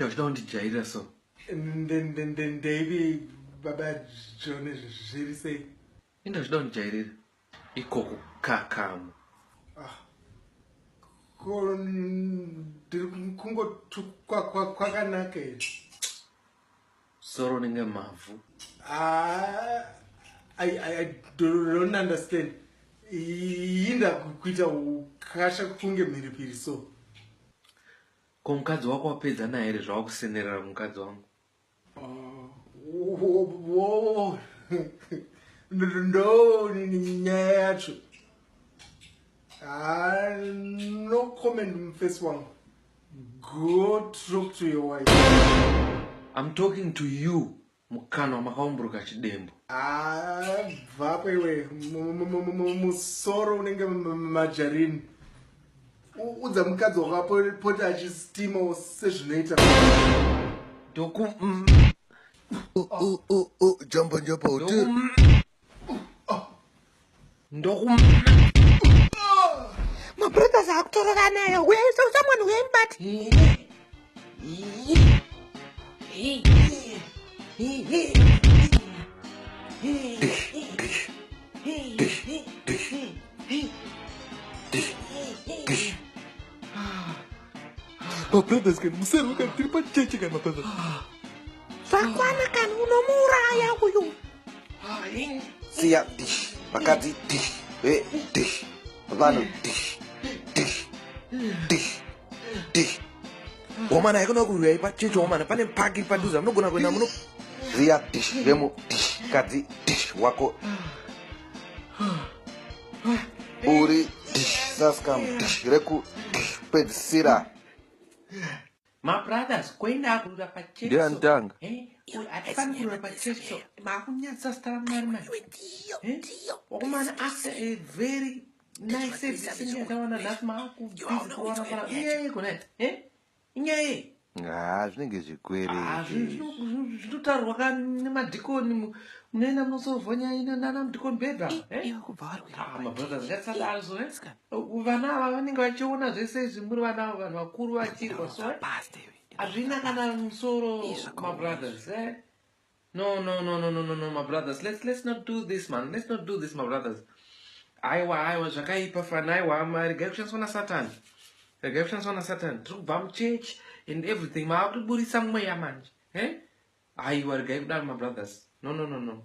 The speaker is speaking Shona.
zvachida kundijairira so ndeivi baba John zviri sei? inda zvida kundijairira ikoko kakamo ko ndiri kungoti kwakanaka here. soro ninge mavhu. I don't understand. Inda kuita ukasha kunge mhiripiri so. Ko mukadzi wako wapedzana here zvawakusenerera mukadzi wangu? Ndo nyaya yacho. No comment mfesi wangu. Go talk to your wife. I'm talking to you. Mukano makaumburuka chidembo. Bvapo iwe musoro unenge majarini. Udza mukadzi wakapota achistima sezvinoita. Doku jump hotel. Ndoku My brothers are Torogana. Where is someone who ain't but My brothers can musero can tripa cheche kan my brothers. Sakwana kan unomuraya huyu. Sia dish, bakati dish, dish, vano dish. Woman, I don't know who you are, but woman, pane packing padus. I'm not gonna go now. Sia dish, remo dish, kati dish, wako. Uri dish, saskam dish, reku dish, ped sira. My brothers, kwenda kurura pacheso. Dia ntanga. Atfani kurura pacheso. Makunyatsa stara marima. Woman, after a very nice singing, I want to laugh my zvinenge zvikwere. Zvinotaurwa nemadhikoni munoenda munosorovhonya ina nana mudhikoni bedha. Mabrothers zvatsadaro so vana ava vanenge vachiona zvese izvi muri vana vanhu vakuru vachirwa so hazvina kana musoro mabrothers. No, my brothers. Let's not do this, man. Let's not do this, my brothers. Aiwa zvakaipa fana aiwa regai kushandiswa nasatani. Regai kushandiswa nasatani. Tiri kubva muchechi and everything. Maakutiburisa mweya manje. Aiwa regai kudaro, my brothers. No.